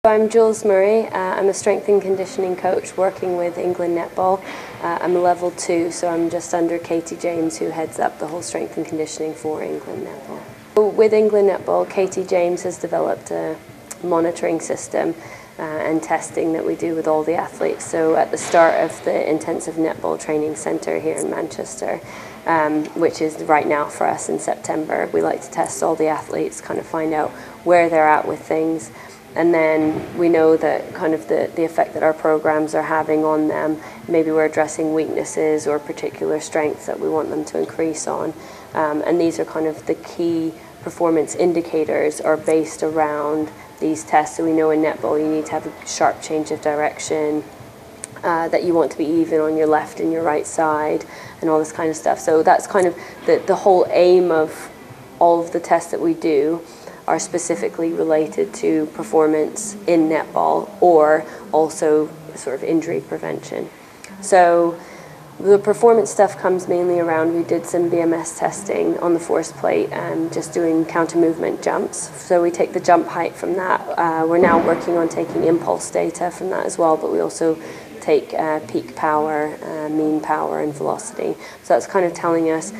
I'm Jools Murray. I'm a strength and conditioning coach working with England Netball. I'm a level 2, so I'm just under Katie James, who heads up the whole strength and conditioning for England Netball. With England Netball, Katie James has developed a monitoring system and testing that we do with all the athletes. So at the start of the intensive netball training centre here in Manchester, which is right now for us in September, we like to test all the athletes, kind of find out where they're at with things. And then we know that kind of the effect that our programs are having on them. Maybe we're addressing weaknesses or particular strengths that we want them to increase on. And these are kind of the key performance indicators are based around these tests. So we know in netball you need to have a sharp change of direction, that you want to be even on your left and your right side, and all this kind of stuff. So that's kind of the whole aim of all of the tests that we do are specifically related to performance in netball or also sort of injury prevention. So the performance stuff comes mainly around, we did some BMS testing on the force plate and just doing counter movement jumps. So we take the jump height from that. We're now working on taking impulse data from that as well, but we also take peak power, mean power and velocity. So that's kind of telling us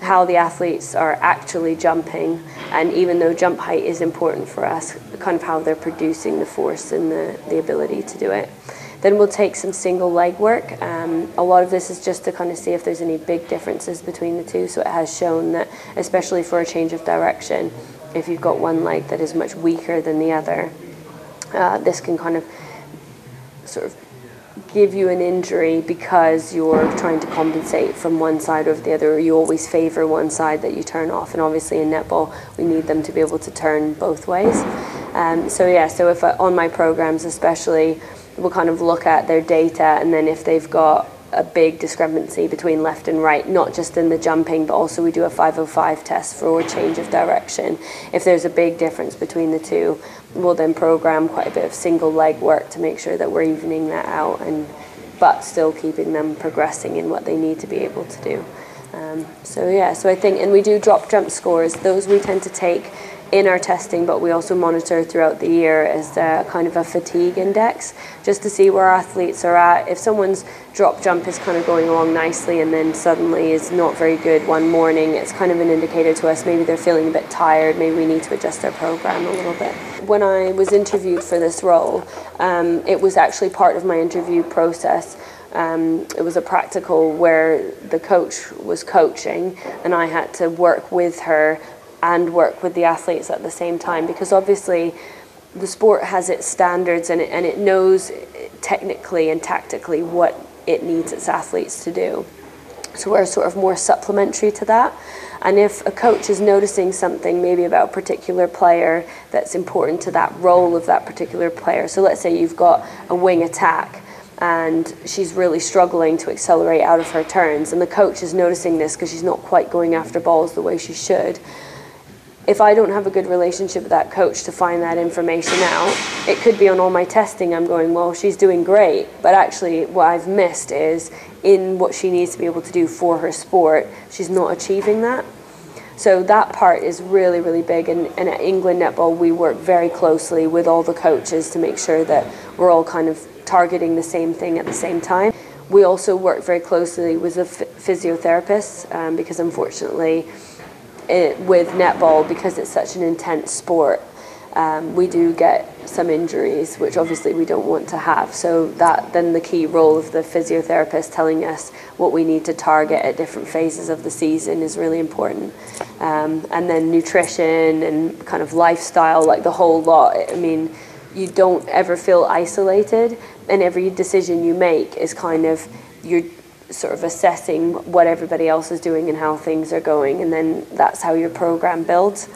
how the athletes are actually jumping, and even though jump height is important for us, kind of how they're producing the force and the ability to do it. Then we'll take some single leg work. A lot of this is just to kind of see if there's any big differences between the two. So it has shown that, especially for a change of direction, if you've got one leg that is much weaker than the other, this can kind of sort of give you an injury because you're trying to compensate from one side or the other, or you always favor one side that you turn off. And obviously in netball we need them to be able to turn both ways. So if on my programs especially, we'll kind of look at their data, and then if they've got a big discrepancy between left and right, not just in the jumping, but also we do a 505 test for change of direction. If there's a big difference between the two, we'll then program quite a bit of single leg work to make sure that we're evening that out, but still keeping them progressing in what they need to be able to do. So I think, and we do drop jump scores. Those we tend to take in our testing, but we also monitor throughout the year as kind of a fatigue index, just to see where athletes are at. If someone's drop jump is kind of going along nicely and then suddenly is not very good one morning, it's kind of an indicator to us maybe they're feeling a bit tired, maybe we need to adjust their program a little bit. When I was interviewed for this role, it was actually part of my interview process. It was a practical where the coach was coaching and I had to work with her and work with the athletes at the same time, because obviously the sport has its standards and it knows technically and tactically what it needs its athletes to do. So we're sort of more supplementary to that. And if a coach is noticing something maybe about a particular player that's important to that role of that particular player, so let's say you've got a wing attack and she's really struggling to accelerate out of her turns, and the coach is noticing this because she's not quite going after balls the way she should. If I don't have a good relationship with that coach to find that information out, it could be on all my testing I'm going, well, she's doing great, but actually what I've missed is in what she needs to be able to do for her sport, she's not achieving that. So that part is really, really big, and at England Netball we work very closely with all the coaches to make sure that we're all kind of targeting the same thing at the same time. We also work very closely with the physiotherapists, because unfortunately with netball, because it's such an intense sport, we do get some injuries, which obviously we don't want to have. So that then the key role of the physiotherapist telling us what we need to target at different phases of the season is really important. And then nutrition and kind of lifestyle, like the whole lot. I mean, you don't ever feel isolated, and every decision you make is kind of, you're sort of assessing what everybody else is doing and how things are going, and then that's how your program builds.